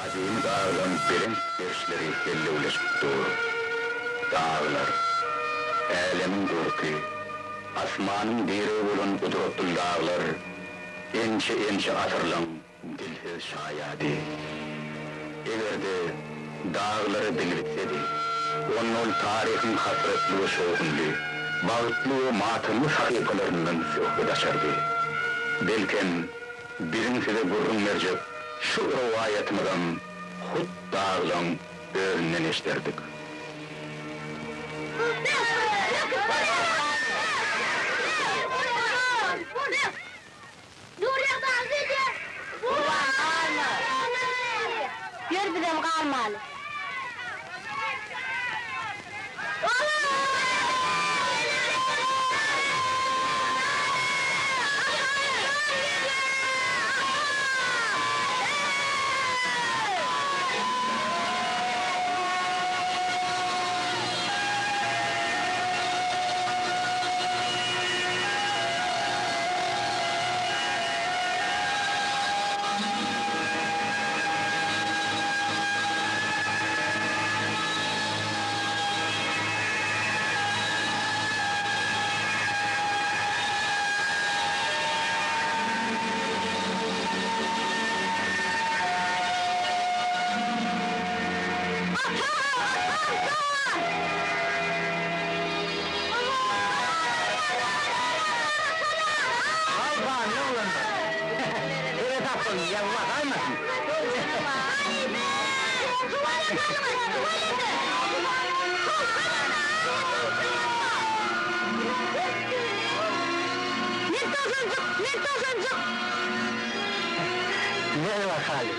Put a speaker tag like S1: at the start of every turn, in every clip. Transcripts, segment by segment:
S1: Kadim dağların birin eşleri elle ulaşıp doğru. Dağlar, alemin korku, asmanın diri olan kudretli dağlar, ençe asırlan dilsiz şayadi. Everde dağları bilgitsedi, onun tarihin hasretli ve şokunlu, bağıtlı ve matımlı sahifelerinden sohbet açardı. Belki birincide gurrun mercek, şu rivayetmeden hut dağlan önünden eşlerdik.
S2: Gör bizim kalmalı.
S1: Ne var hali?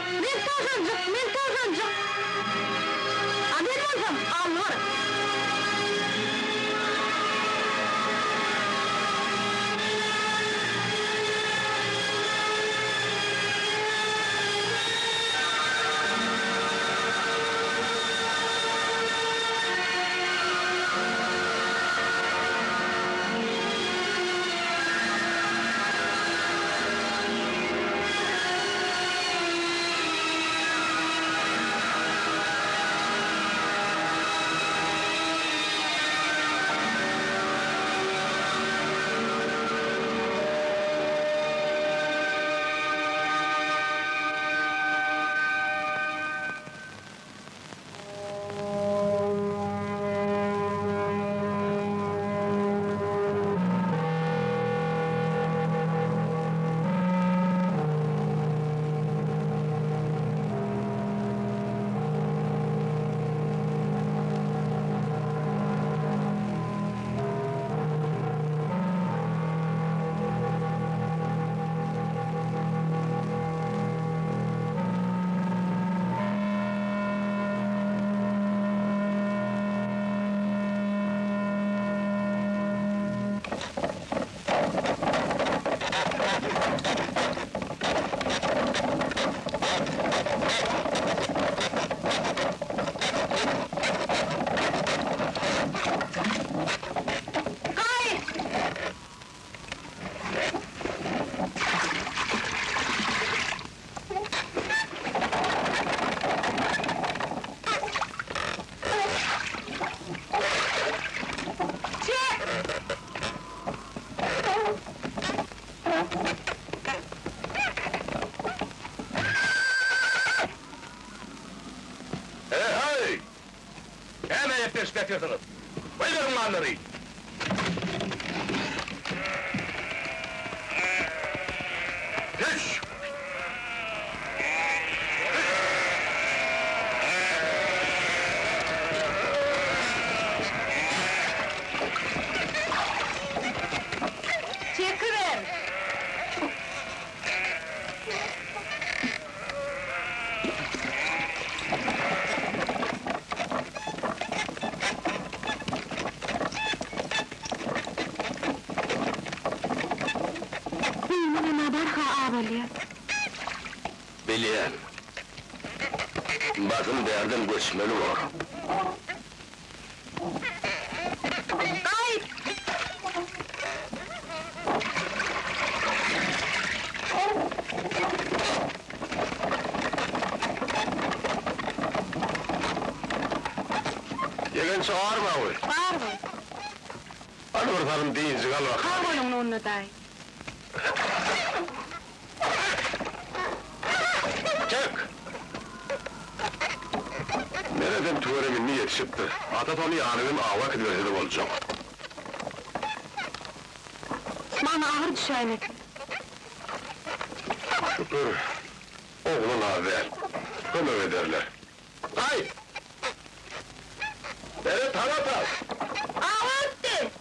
S1: Hemen hepiniz kaçıyorsunuz! Buyurun malları! Düş!
S2: Çekiver!
S1: Biliyorum. Bakın derdim göçmeli var.
S2: Kayıt!
S1: Genç ağır mı abi?
S2: Var mı?
S1: Hadi bakalım deyince al bakalım.
S2: Kal onun onunla dayı.
S1: Çık! Nereden tuvalemin niye yetişipti? Atatonu yanının ava kıdırcılık olacak.
S2: Bana ağır düşeymek.
S1: Şükür, oğlun haber, ömür ederler. Ay! Beni tanıt al!
S2: Ağırdı!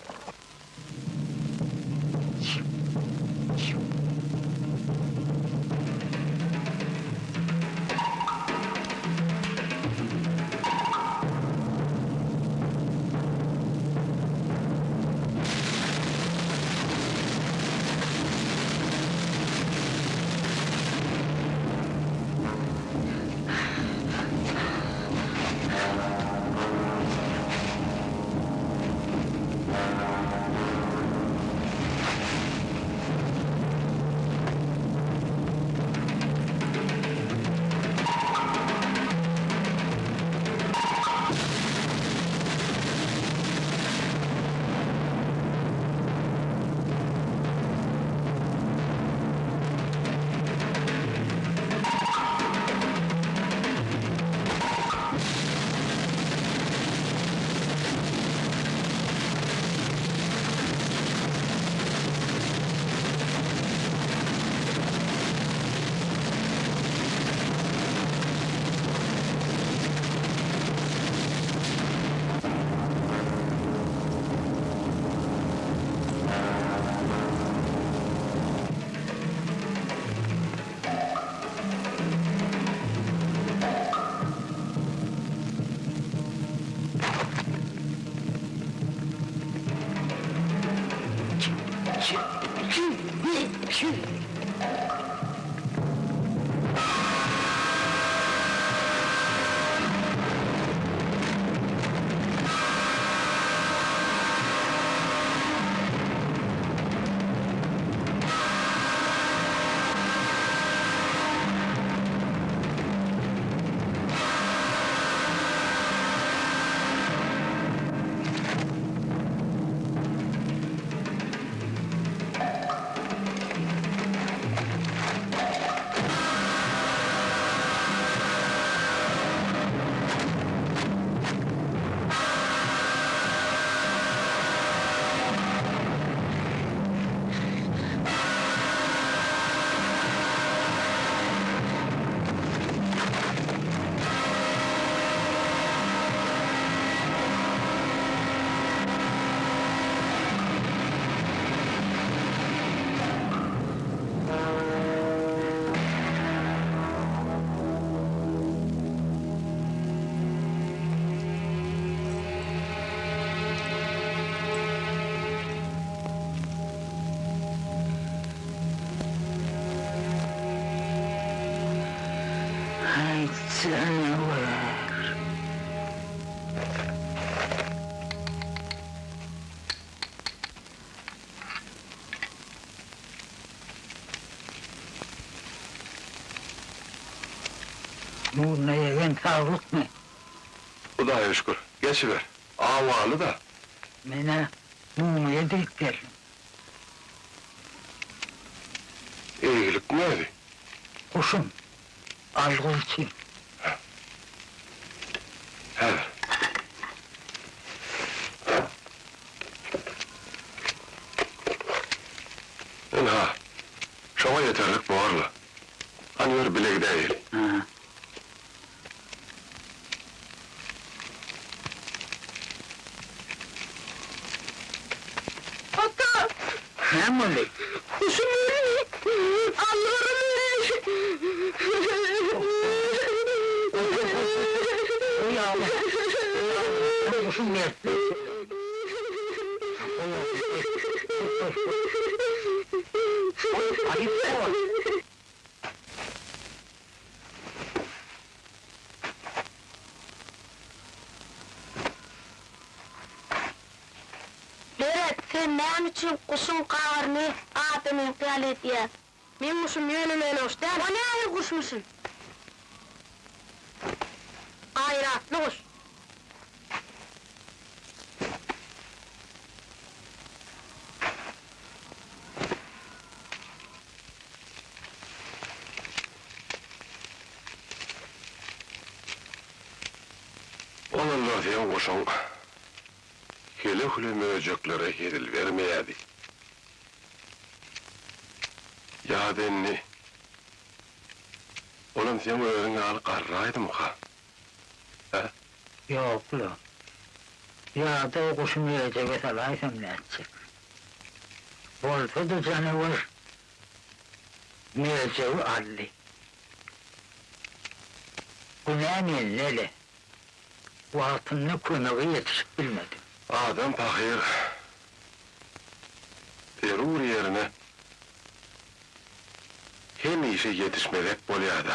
S3: Ay canavar! Bu ne yegen tavuk mu?
S1: Bu da şükür, geçiver. Avalı da.
S3: Mene bunu yedik geldim.
S1: İyilik neydi?
S3: Kuşum, algı için.
S1: Evet. Ha, şova yeterlik buharla. Hani yer bilek değil.
S3: Ha.
S2: Hatta
S3: Ne mi?
S2: kuşum ölüyor. Allah'ım
S3: Uyan! Kuşum yetti. Ayıp o!
S2: Berat, sen benim için kuşun kavarını adamın kıyalet ya. Ben kuşum yönümen hoş değil. O ne ayı kuşmuşsun? Ayratlı kuş.
S1: Aziyen kuşun hile hüle möceklere hedil vermeyedi. Ya denni, oğlum sen öğreni al qarraydı mı ha?
S3: Yok lo. Ya da o kuşun yiyecek etalaysam ne edecek? Bolsa da canavar. Miyeceği alli. Bu ne nele? Vaktinde kuynağı yetişip bilmedim.
S1: Adam pahir, terur yerine hem işe yetişmelek bolyadı.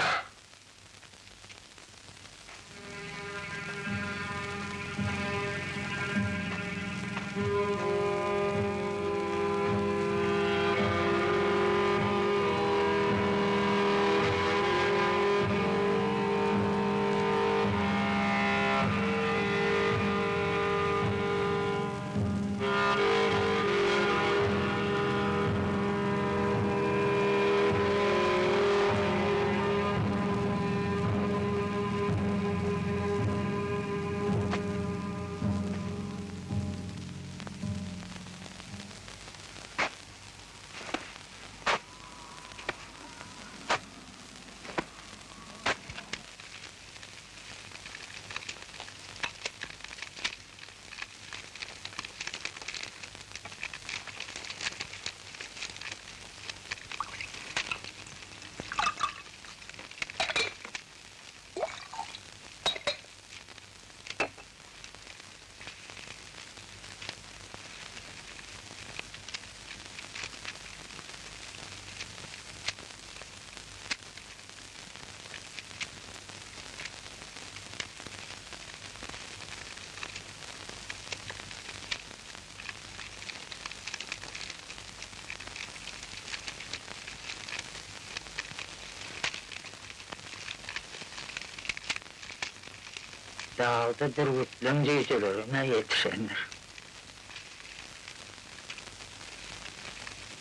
S3: Dağda dırgıtlım gecelerine yetişenler.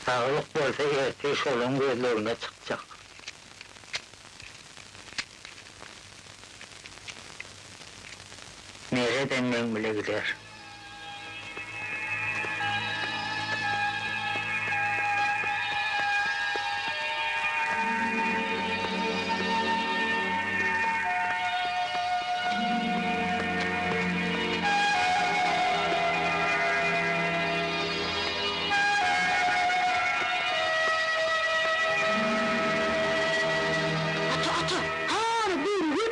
S3: Sağlık bolsa ertiş olan gözlerine çıkacak. Nereden men bile gider?
S2: Atı, ha, bir.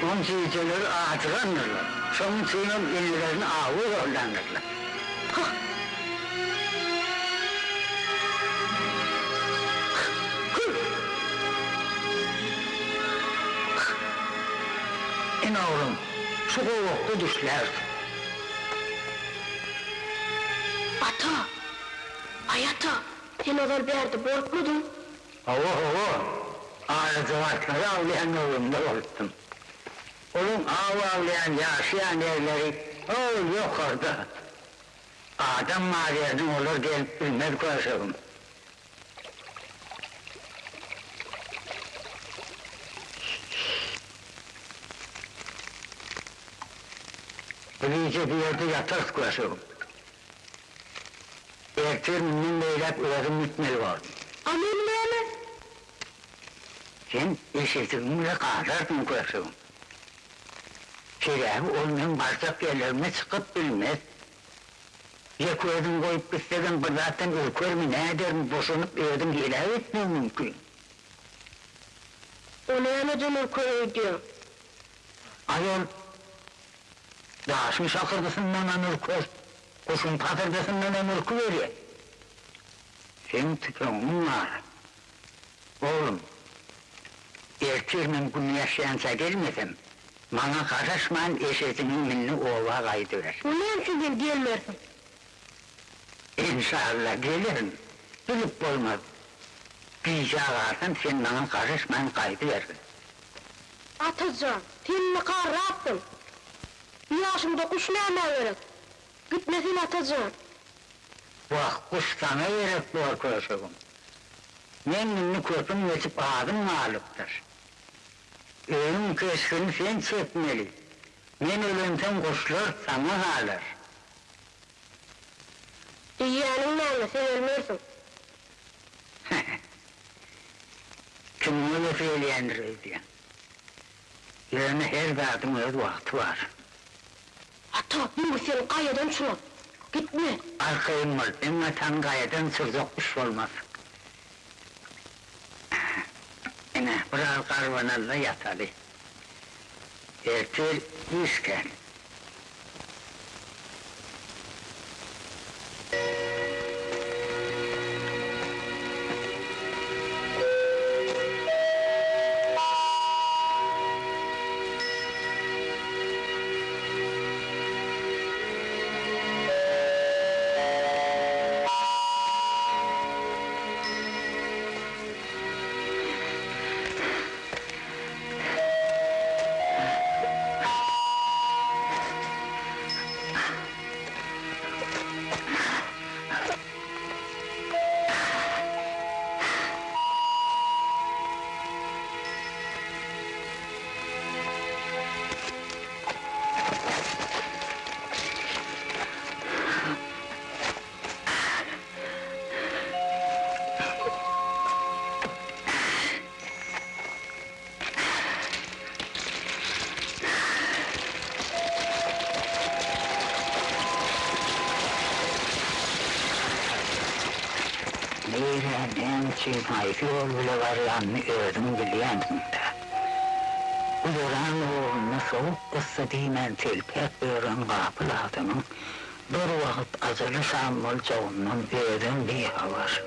S3: On geceleri ağaçlanırlar. Son suyun yenilerini ağır yollanırlar. İn oğlum, şu kovukta düşler.
S2: Ata, ayata, sen olar bir yerde borçludun.
S3: Hava, ağrıcıvatları avlayan oğlumda oldum. Oğlum avlayan yaşayan yerleri, yok orada. Adam mağarasının olur gelip bilmez koşalım. Bilice bir yerde yatarız koşalım. Ertirminin beylep uğradım gitmeli vardı.
S2: Amin mi?
S3: Sen eşitimle kazardın koşalım. Silahı olmayan barcak yerlerine çıkıp bilmez. Ya koydun koyup bitsedim bu zaten ülker mi ne ederim boşanıp evden ilave etmiyor mümkün.
S2: O ne dönür koyu diyor.
S3: Ayol, dağışmış akırdısından ürkür, kuşun patırdısından ürkü veriyor. Sen tükenin var. Oğlum, ertirmem günü yaşayansa gelmesem, bana karışman eşitinin minni ova kaydıver.
S2: Bu ne için gelmersin?
S3: İnşallah gelirim, bilip olmaz. Bir ağarsın sen bana karışman kaydıversin.
S2: Atacan, tenini kar attın. Bir yaşımda kuş ne verip? Gitmesin Atacan.
S3: Vah kuş sana verip bu arkadaşım. Memnunlu köpün geçip ağzın mağlıptır. Öğün keşfini sen çekmeli. Men ölümsen kuşlar sana alır.
S2: Dünyanın malı, sen ölmüyorsun.
S3: Kim öyle söyleyendir diyen. Yani her zatın öz vakti var.
S2: Hatta bu senin kayadan şunu. Gitme.
S3: Arkayım var, ama tan gayadan sırzokmuş olmaz. Yine biraz karvanalla yatalı. Ertel işken. Neyden çıkmayıp yol bile varlanını ödüm biliyendim de. Ulan oğluna soğuk kıssa dimen telpek öğren kapıladının, bir vakit azılı şammol çoğunun ödüm bir havar.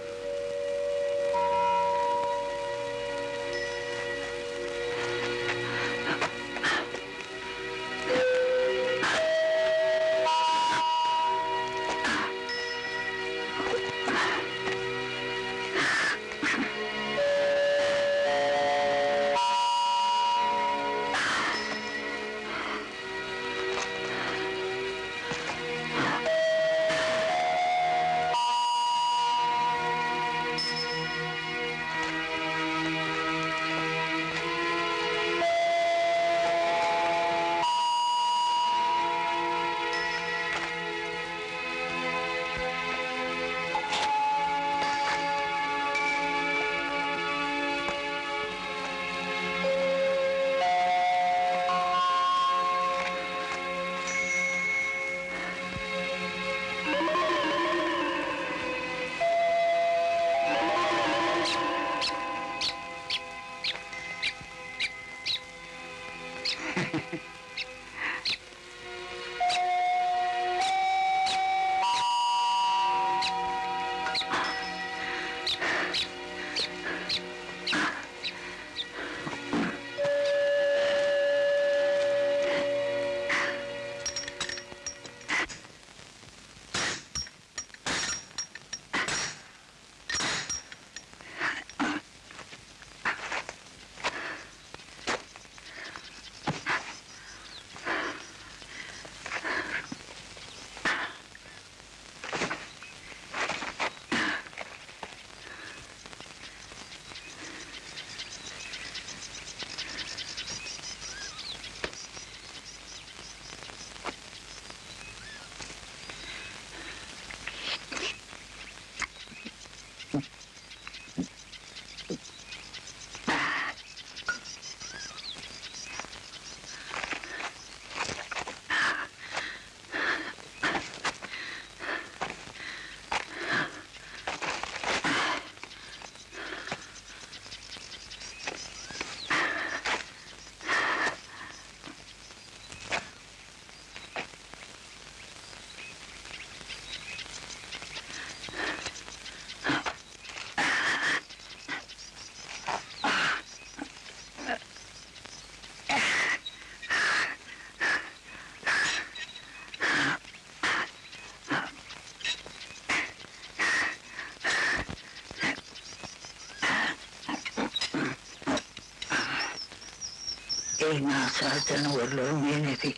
S3: Ey nasıl canavarlarım yenedi,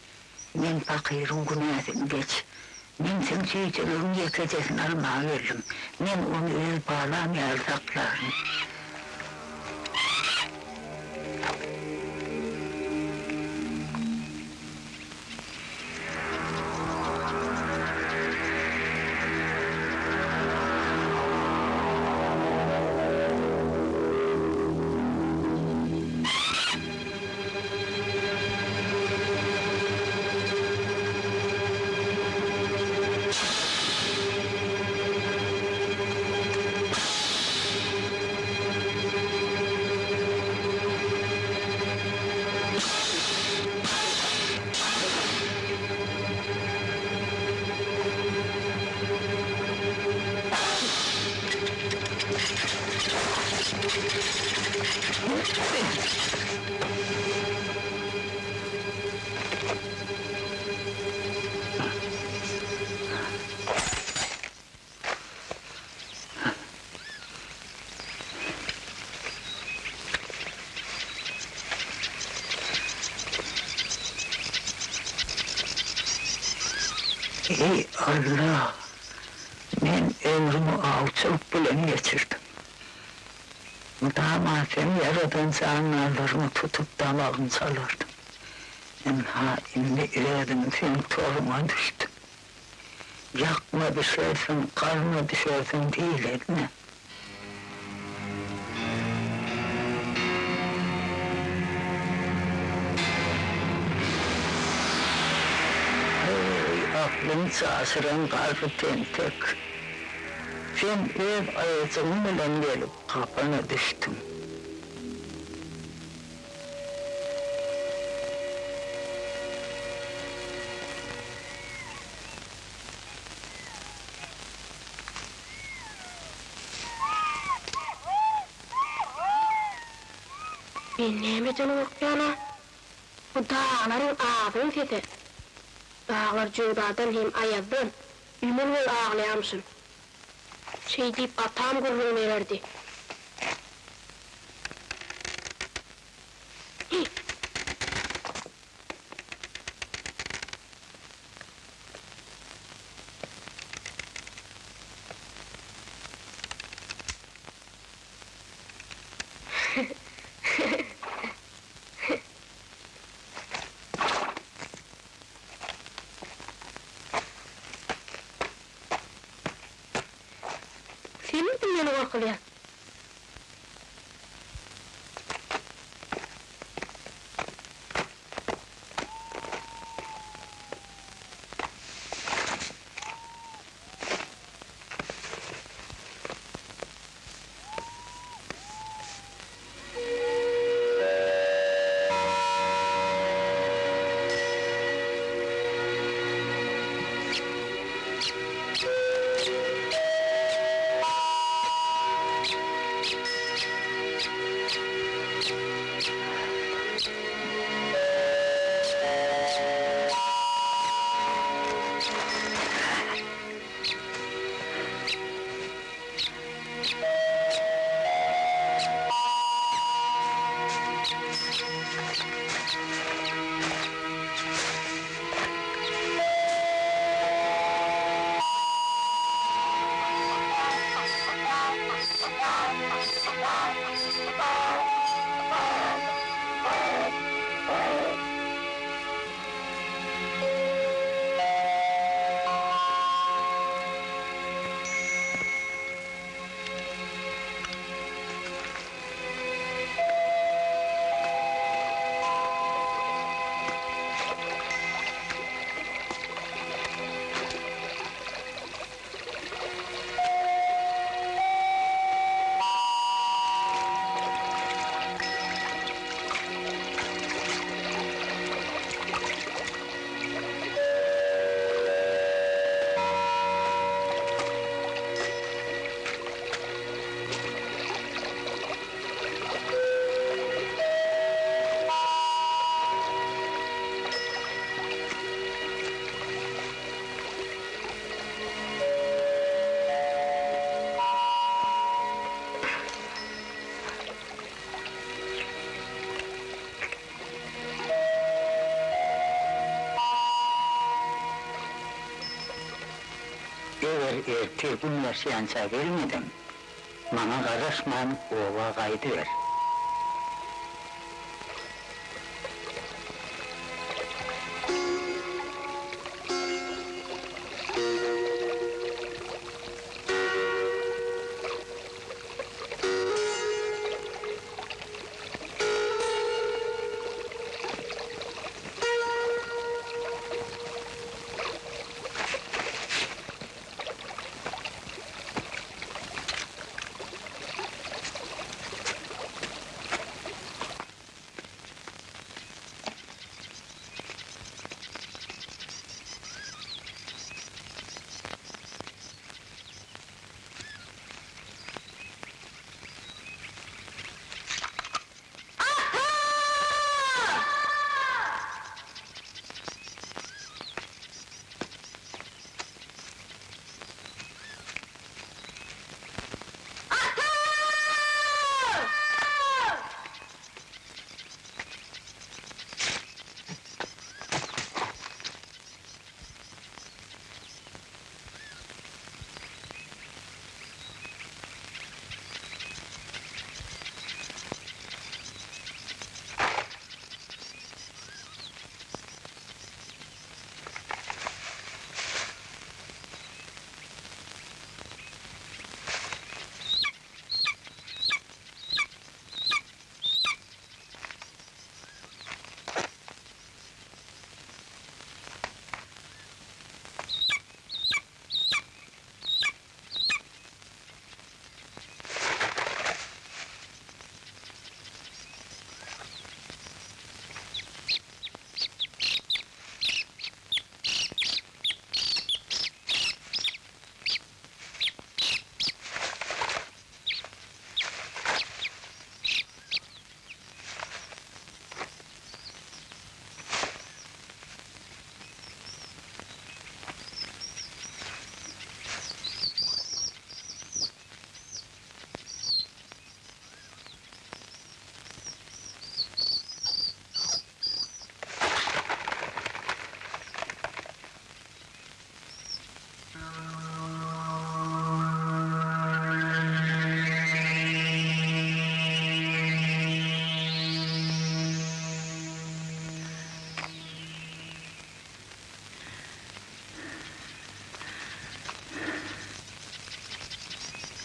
S3: men fakirun günahını geç, Men sen şeyçelerin yekecesini almaya geldim. Men onu el bağlamaya saklarım. Ey Allah! Men ömrümü alçak bilen geçirdim. Daima seni yaradan canlarlarını tutup damağını salardım. En hainli öğredim sen toruma düştüm. Yakma düşersin, karnına düşersin değil etme. Aklım şaşıran kalbi tentek. Sen ev ayacığım bilen gelip kapana düştüm.
S2: Ben neyimden okuyorum? Bu dağların ağzını sesi. Dağlar cüdadan hem ayazdan. Ümür ol ağlayamsın. Şey deyip atam gurrun verirdi. Senin beni korkuluyor.
S3: ertesi gün yaşayança gelmedim. Bana karışman ova kaydı ver.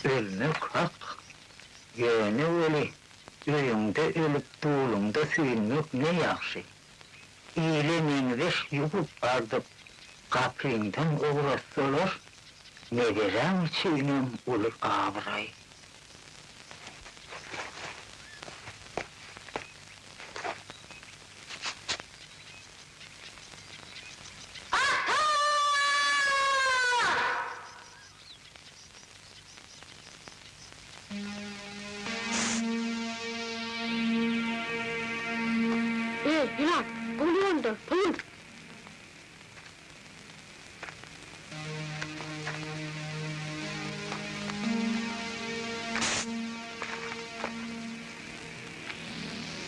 S3: Ölmek hak, yöne öyle, öyünde ölüp buğulunda suyunmak ne yakşı. İyile menveş yukup ardıp, kaprinden uğraşsalar, ne verem çiğnem olur ağırayı.
S2: Yunan, buluyordur, bulun.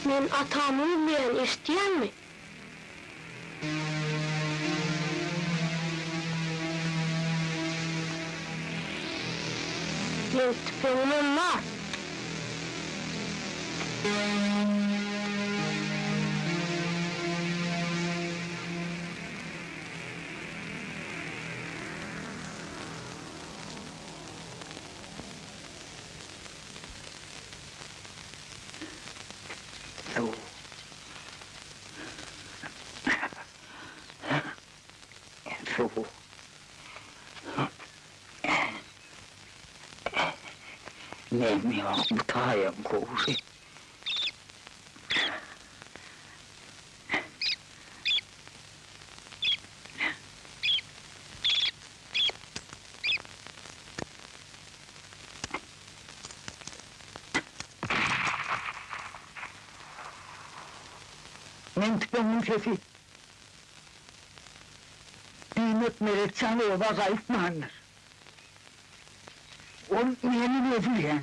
S2: Men atamı olmayan isteyen mi? Men tüpenimin var.
S3: Nem yok, bu tayım koğuşu. Men tüpenin sesi. Kıymet melekçan ova kayıp mı anlar? On yemin edilir yani.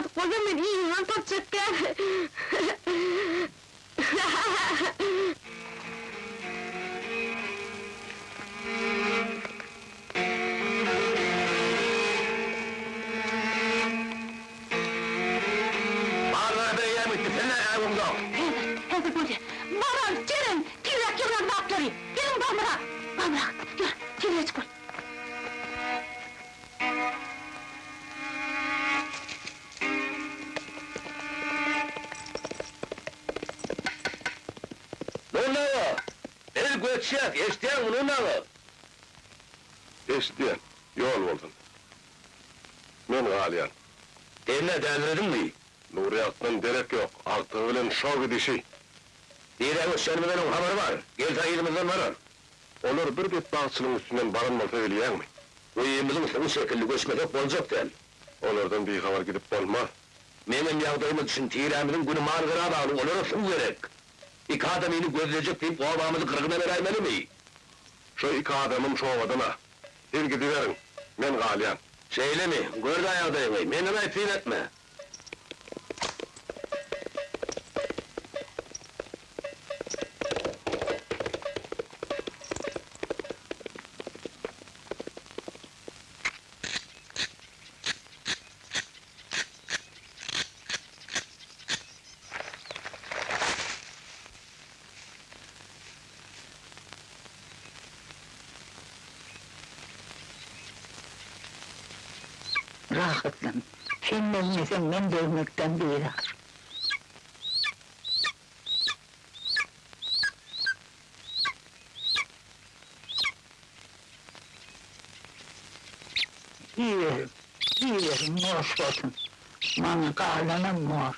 S2: artık kocaman iyi yılan tutacak gel.
S1: Bağırlara ben yemek gitti, sen ne ayağımda?
S3: Hadi böyle. Baran, gelin. Tiryek yılan doktoru. Gelin bana. Bana, gel. Tiryek koy.
S1: Nunnalı! El göçecek, eşteyen mi Nunnalı? Eşteyen, yol oldun. Men Galiyan.
S4: Evine devredin mi?
S1: Nuriyat'tan derek yok, artığı bilen şov gidişi.
S4: Direğin senin benim haberi var. Gel tayirimizden varır.
S1: Olur bir bit bağçının üstünden barınmasa öleyen mi?
S4: Bu yiğimizin bu şekilde göçmek olacak değil.
S1: Onlardan bir haber gidip olmaz.
S4: Benim yağdığımız için tiyremizin günü margıra bağlı olursun gerek. İki adamını gözleyecek deyip bu havamızı kırgına vermeli mi?
S1: Şu iki adamım şu ovadına. Bir gidiverin, men Galiyan.
S4: Şeyle mi? Gör de ayağdayım, beni ayıpin etme.
S3: Rahatlan. Senin elini ben dövmekten bir İyi verim, mor olsun. Bana karnına mor.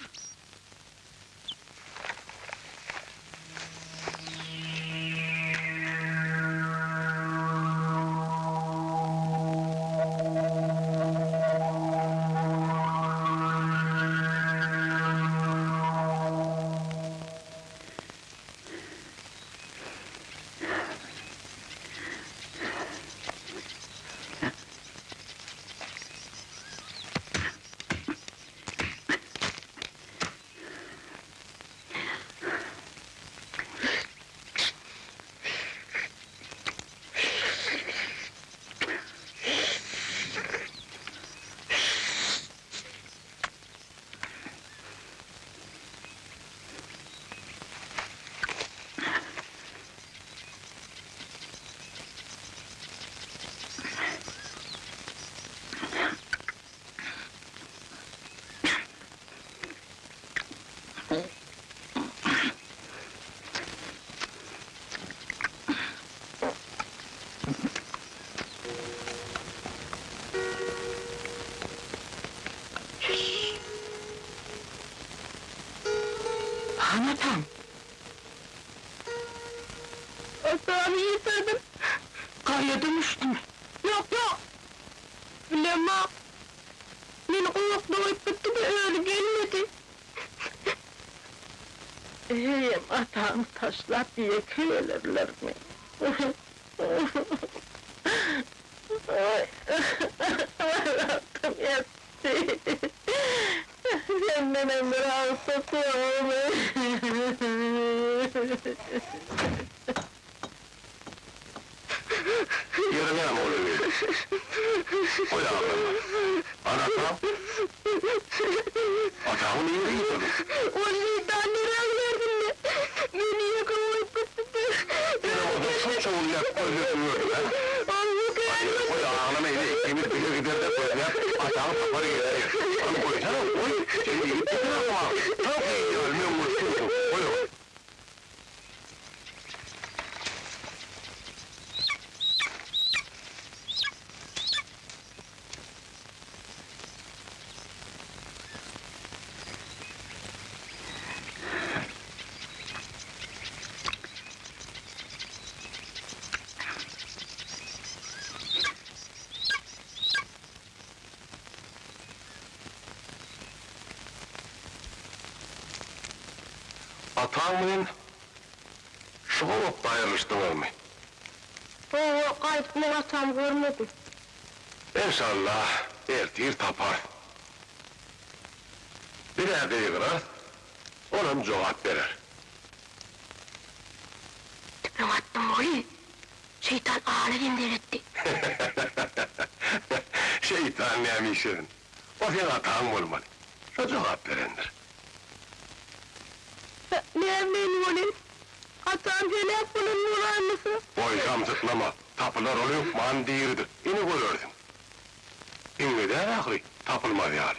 S3: Anlatan.
S2: Atağımı yitirdim.
S3: Kayadın üstüne.
S2: Yok yok. Bilemem. Beni kulak dolayıp bitti de öyle gelmedi.
S3: Eyim atağımı taşlar diye köyelirler mi? Allah'ım yetti. Senden bir hastası olmuş.
S1: Yerine mi oluyor? O ya Anlatam. Atağımı niye getirdin?
S2: O şeytanları verdim de. Beni yakalayıp bitti de.
S1: Çok çoğunluk öldürmüyordu ha?
S2: Allah'ım.
S1: O ya ağlamaydı, ikimiz bile gider de böyle atağımı kafanı getirir. Onu koysana, koy. Şimdi gidip getir ama. Çok iyi, ölmüyor musun? Koy o. Atağımın şu olup dayanmıştılar mı?
S2: Oo, kayıp ne atam görmedim.
S1: İnşallah ertir tapar. Bire kıygırar, onun cevap verir.
S2: Tüpün attım oğlum. Şeytan ağlayın deretti.
S1: Şeytan neymişsin? O senin hatan olmalı. O cevap verendir.
S2: Ne emin oğlum? Hatam helak bunun nuranlısı.
S1: Boycam zıplama, tapılar oluyor, mandiridir. İni görürdün. İni de haklı, tapılmaz yani.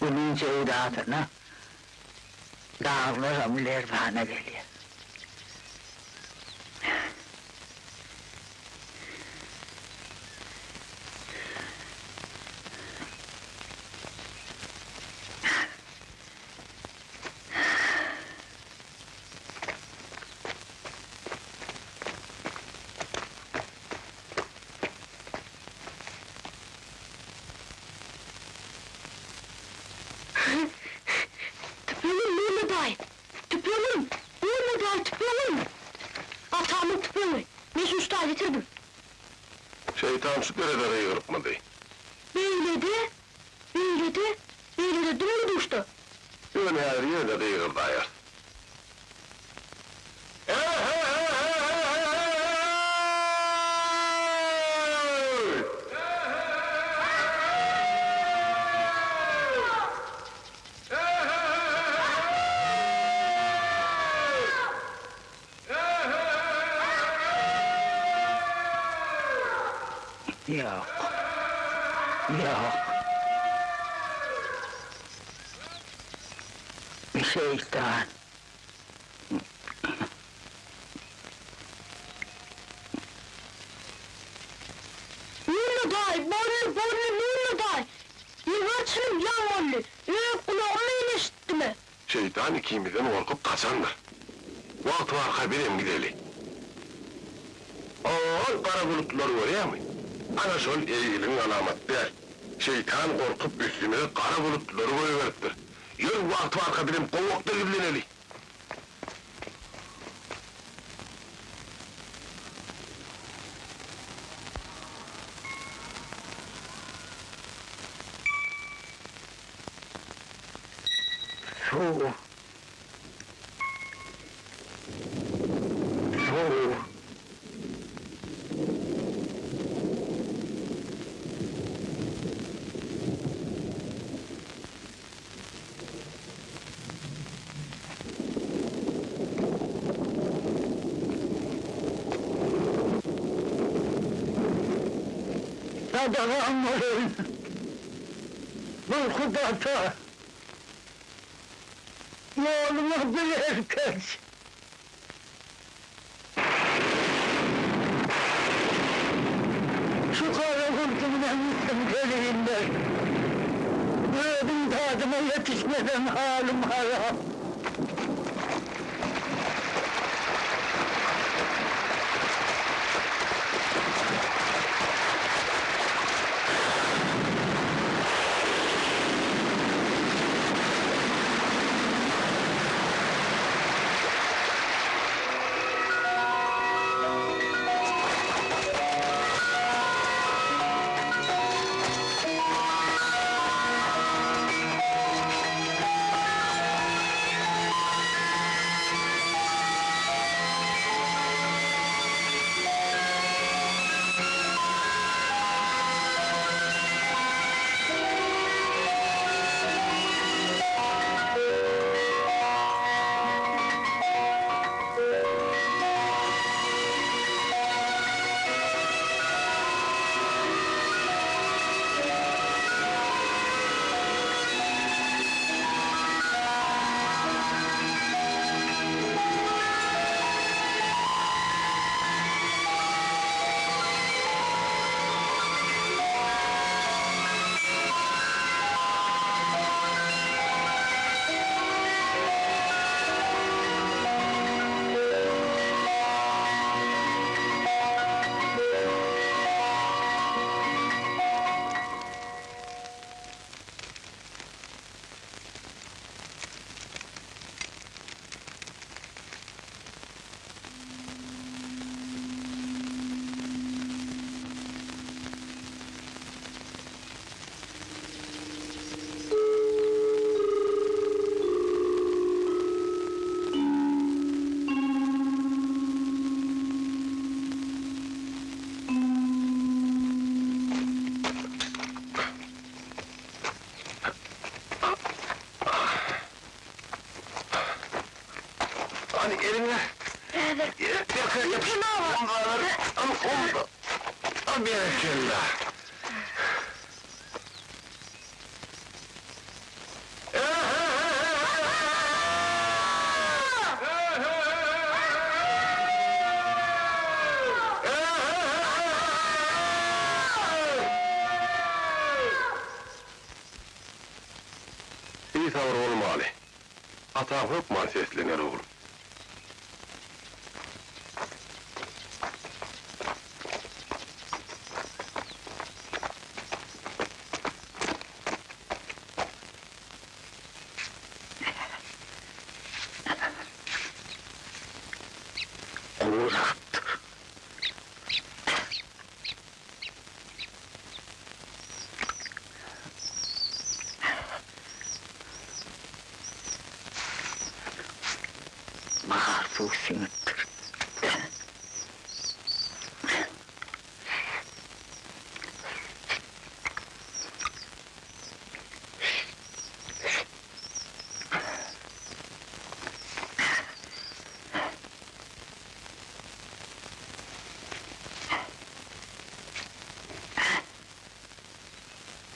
S3: Bunun cevdatına dağlar amiller bana geliyor.
S2: Tüpünün nurlu day. Tüpünün nurlu day tüpünün. Hatamın tüpünü. Mesut Usta getirdim.
S1: Şeytan şu derede yırtmadı.
S2: Beyledi. Dumanı düştü.
S1: Yön her yerde de yırdı ayar.
S3: Yok. Yok. Şeytan.
S2: Nurlu day, borlu nurlu day. Yılvaçım yağmurlu. Kulağımı ilişti mi?
S1: Şeytan ikimizden korkup kaçandır. Vakti var kabirim gideli. O kara bulutları görüyor mu? Ana şol eğilin alamet der. Şeytan korkup üstümüze kara bulutları koyuveriptir. Yürü vakti var kabirim kovukta gidileneli.
S3: Su. Su. Sadakanların Burkudat'a yoluma bir erkek şu kara kurtumun emniyetim geleyimler gördüm tadıma yetişmeden halim harap.
S1: İyi tavır oğlum Ali. Hata hükman seslenir oğlum.
S3: Uğrattır. Mahsusiyettir.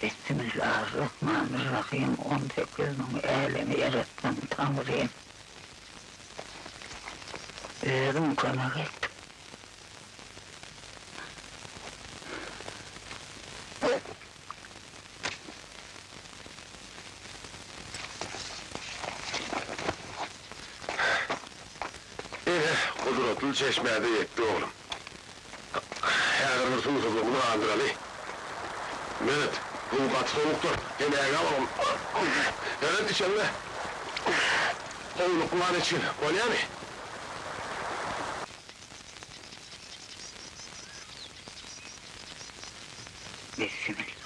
S3: Bismillahirrahmanirrahim. 18'nin elini yarattan Tanrı'yım. Öğüm konak et.
S1: Kudretli çeşmeye de yetti oğlum. Eğer hırsın sızlığını andır Ali. Mehmet, bu kat soğuktur, yemeğe alalım. Evet, içeride. Oğluklar için, öyle mi?
S3: Bismillah.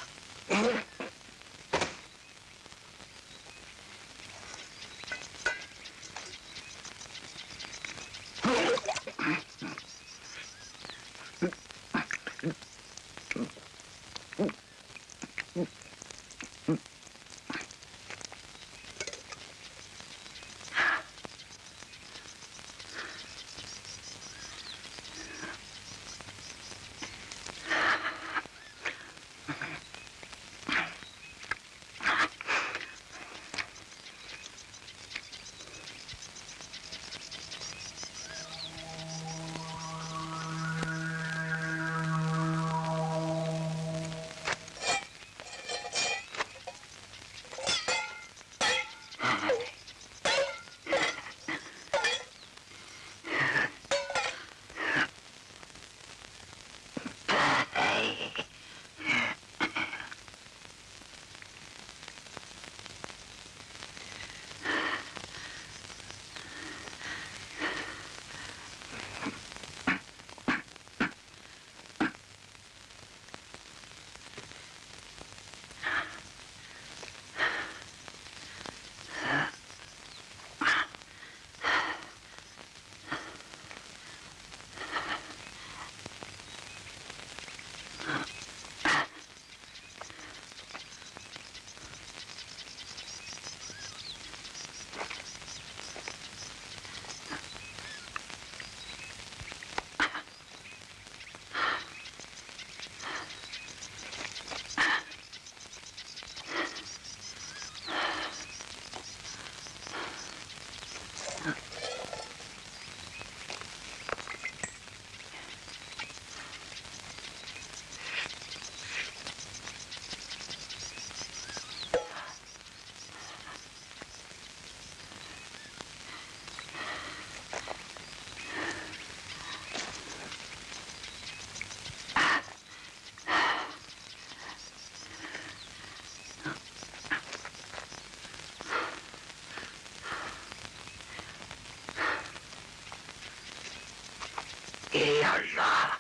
S3: Ey Allah!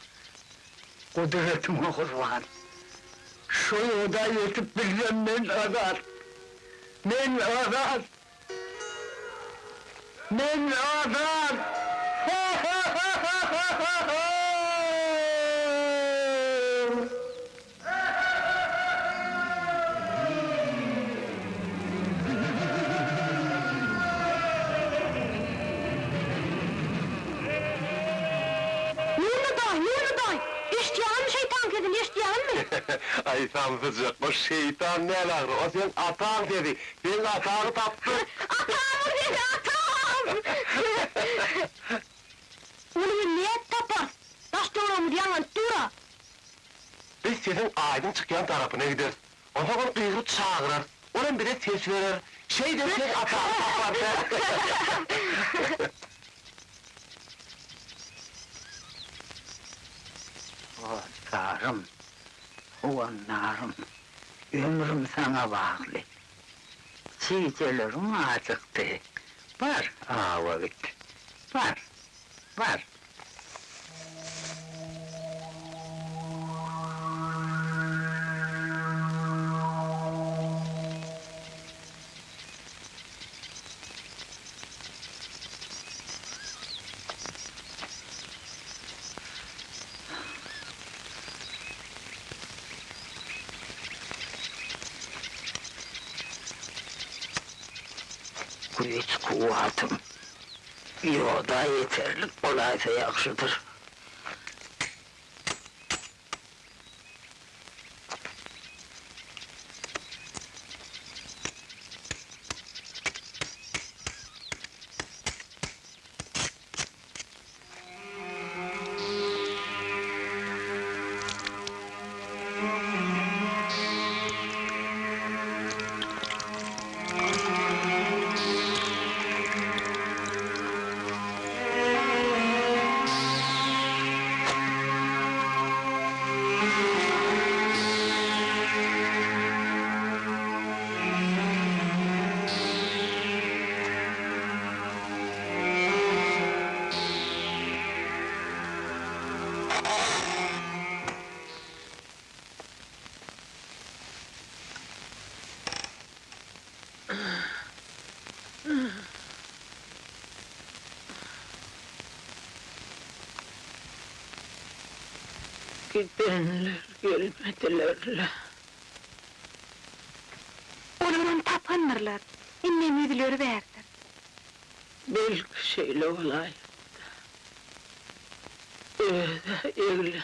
S3: Kudretime kurban! Şu yoda yetip bilmem men arar! Men arar! Men arar!
S2: Nurlu doy! İştiyan mı şeytan kedin, iştiyan mı?
S1: Ay sandıcık, o şeytan ne lan? O sen atağın dedi. Ben atağı taptım.
S2: Atağım dedi, atağım! Onu niye tapar? Taş doğru diyen dura!
S1: Biz senin aydın çıkan tarafına gideriz. O zaman kıyrı çağırır. Onun bir de ses verir. Şey dersek atağı tapar der.
S3: Sarım, huvanlarım, ömrüm sana bağlı. Çiğcelerim acıktı. Var vakit, var. Güç kuvvetim, yoda yeterlik olaysa yakşıdır. Gidenler gelmediler.
S2: Onların tapanırlar, innem yüzleri verdir.
S3: Belki şeyle olay. Evde evlendiler.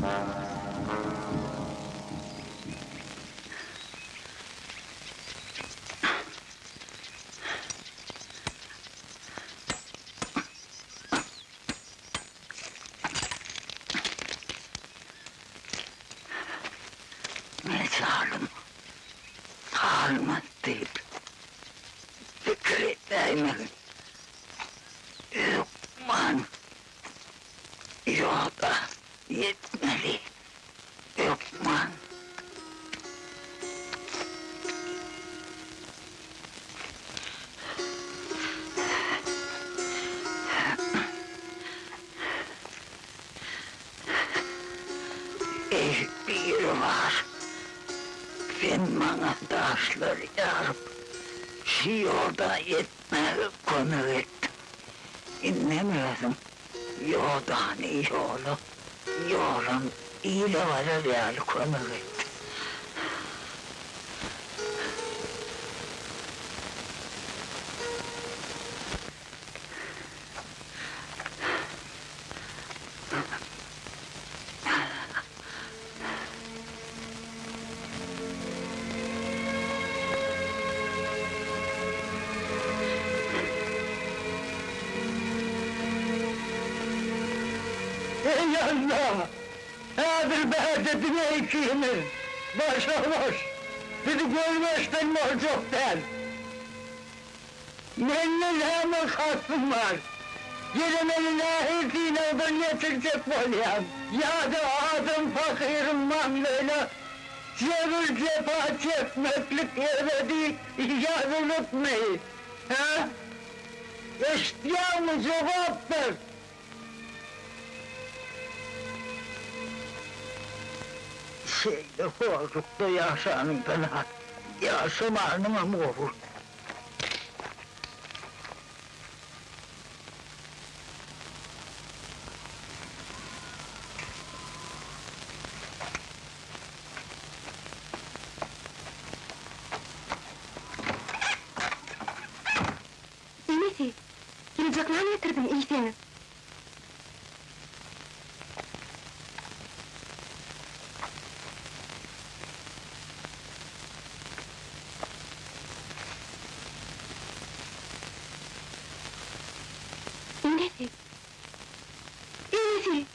S3: Ne zalim, deyip fikri değmeyin. Lokman yolda yetmeli. Lokman. Bir var. Ben bana taşlar yarıp şu yolda yetmeye konu ettim. İnlemedim. Yoldan yolun iyiyle varır yani konu ettim. Ey Allah! Hadir behedetini ekiyimiz! Başa boş! Bizi görmüşten morcuktan! Mennin hamur hakkım var! Yerimenin ahirliğine odun getirecek bolyam! Ya da adım fakirim böyle cevül cefa çekmeklik yere değil, yar unutmayın! Ha? İştiyor mu cevap ver! Şeyde horlukta yaşanın bana, yaşamanıma mı olur?
S2: Neyse, geleceklerini getirdin iyi seni. İnesi. İnesi.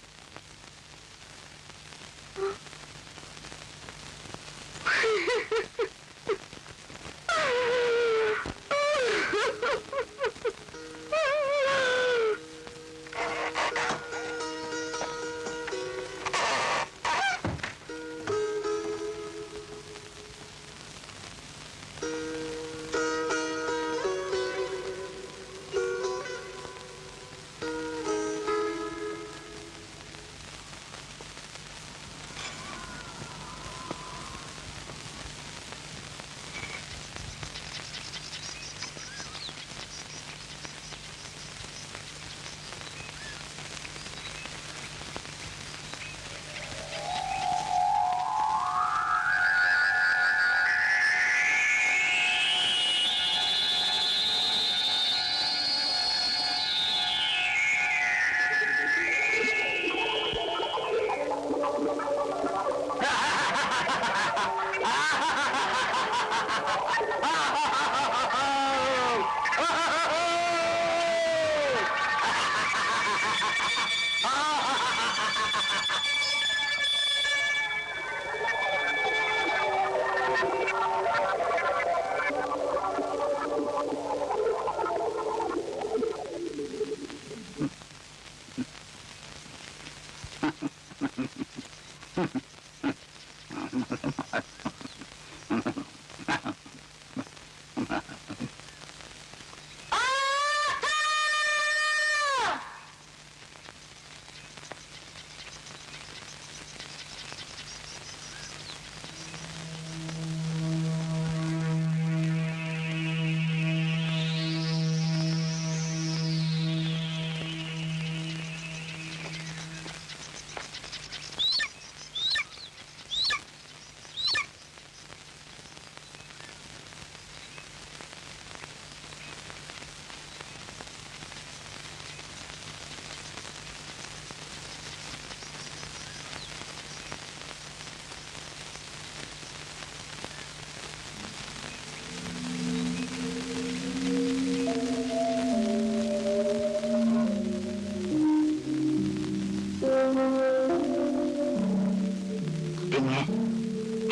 S3: derdini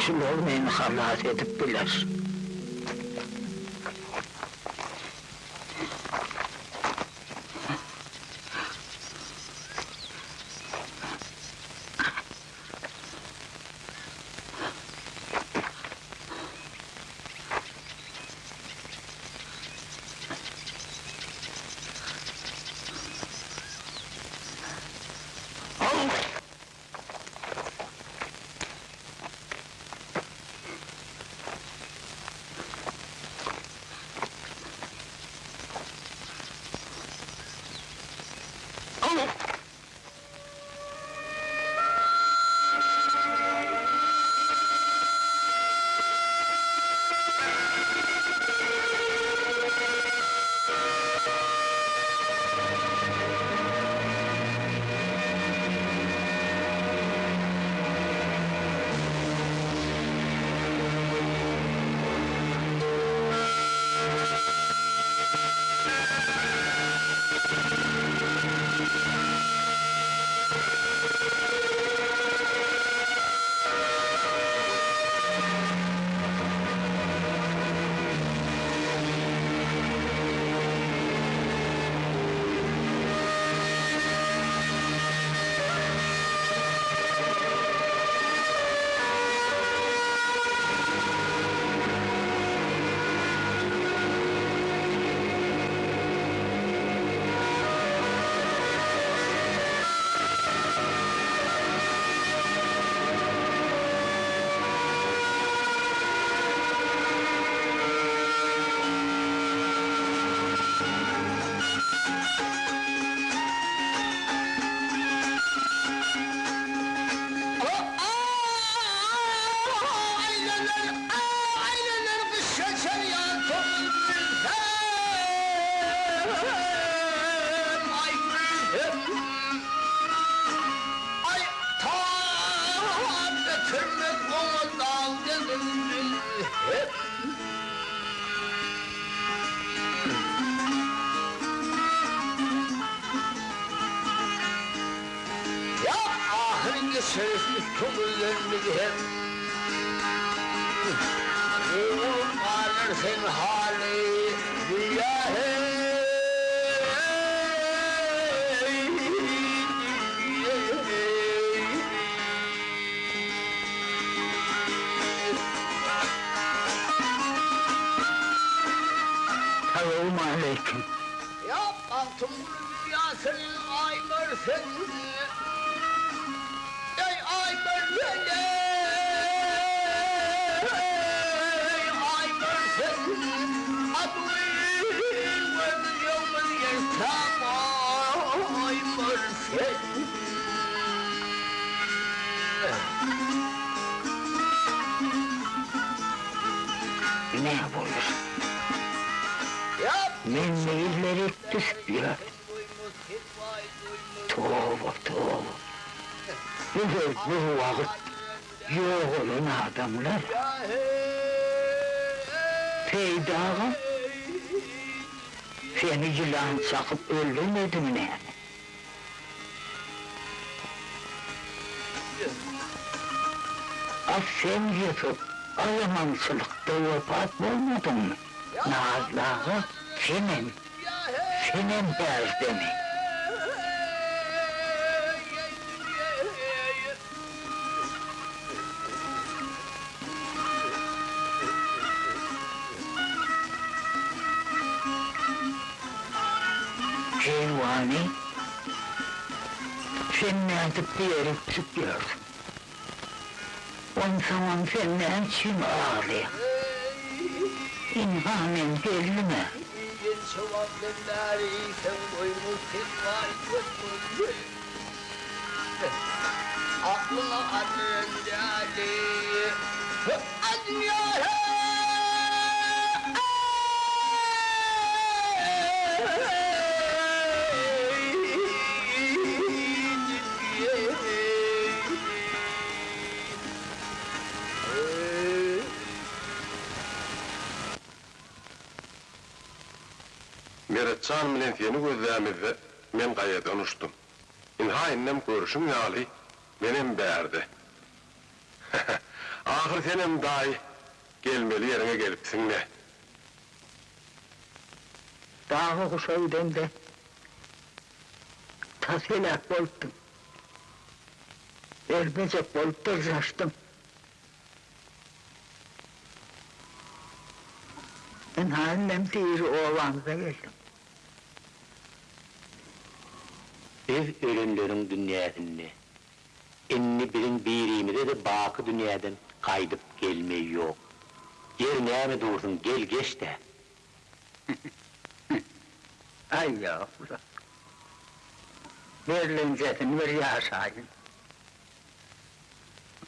S3: şulol meni halas edip biler.
S4: Şerefli kömürlerini hem oğlum alır sen hali dünya
S3: Selamun aleyküm.
S4: Ya altın dünya senin aylar senin.
S3: Ne buyur? Men neyler ettik ya? Tövbe tövbe. Bu vakit yok olan adamlar peydağı seni yılan sakıp öldürmedi mi ne? Sen yapıp alamansılıkta vefat olmadın mı? Nazlığa senin derdini. Heyvani, sen nerede bir yere çıkıyorsun? On zaman senden kim ağlıyor? İnhanen belli mi?
S4: Aklına adın geldi. Adın ya.
S1: Meretcan bilen seni gözlämizde men gaýa danışdym. Inha innem görüşüm ýaly menem bärdi. Ahir senem dahi gelmeli yerine gelipsin ne?
S3: Dağı kuşaydım da taselak bolttum. Elbecek bolup duruştum. Ben halim değil oğlanıza geldim.
S4: Biz ölümlerin dünyasında, inni birin birimize de bakı dünyadan kaydıp gelmeyi yok. Yer neyme dursun, gel geç de.
S3: Ay yavrum. Ver lencetin, ver yaşayın.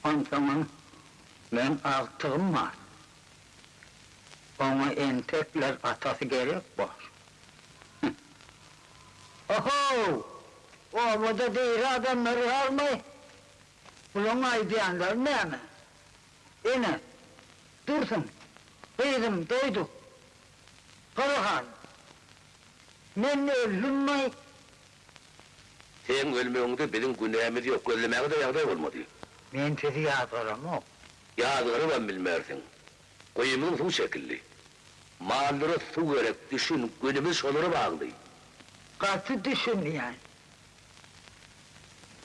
S3: On zaman ben altığım var. Ona entekler atası gerek var. Oho! O burada değil adamları almayı. Ulan aydayanlar ne mi? Yine, dursun. Duydum, duydum. Karahan. Ben öldüm mü?
S4: Sen ölmeğinde bizim günahımız yok, ölmeğe de yağday olmadı.
S3: Ben sizi yağdıram o.
S4: Yağdığını ben bilmersin. Kuyumun su şekilli. Mağallara su gerek, düşün, günümüz sonuna bağlı.
S3: Katı düşün yani.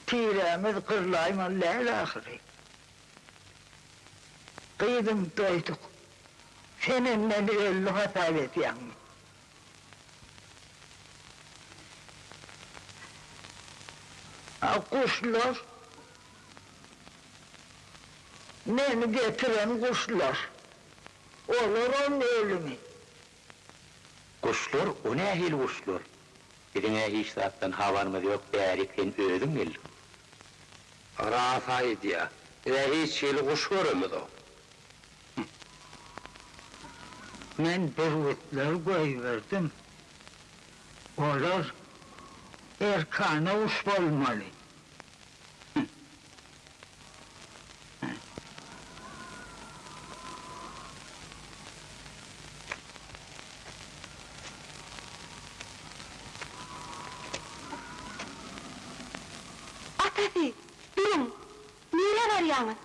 S3: Tiremiz kırlayım Allah'ın ahiri. Kıydım doyduk. Seninle bir öllü hatavet yanım. Kuşlar, beni getiren kuşlar, olur onun ölümü.
S4: Kuşlar, o ne ehil kuşlar? Birine hiç zaten havarımız yok, beriken öldüm geldim. Rafaydı ya, hiç şeyli kuş var mı da?
S3: Ben bervetler koyuverdim. Olur, erkana uç olmalı.
S2: Atası, durun. Nere var yalnız?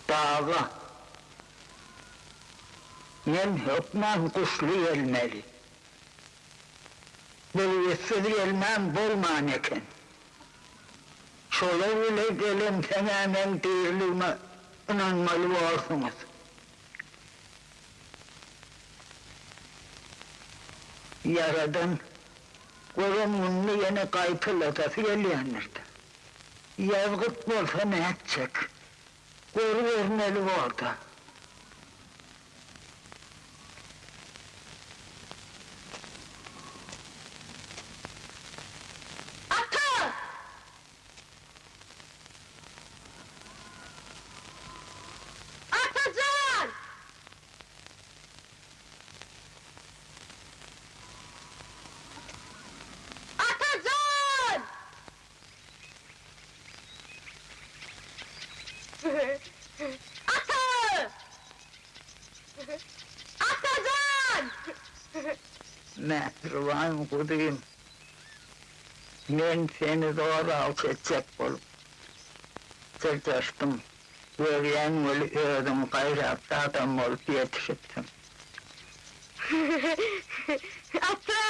S3: Dağa. Ben hükmen kuşlu gelmeli. Belirsiz gelmem bulman eken. Şöyle öyle gelin tamamen değerliğime inanmalı olsunuz. Yaradan kurumunlu yine kaypılatası geliyorlardı. Yazgıt bolsa ne edecek? Koru vermeli orada.
S2: Atı! Atacan! Atacan! Atı! Atacan!
S3: Mehriban kuduyum. Ben seni doğru alt edecek olup sırtaştım. Veriyen öldüm, gayratlı adam olup yetiştim.
S2: Ata!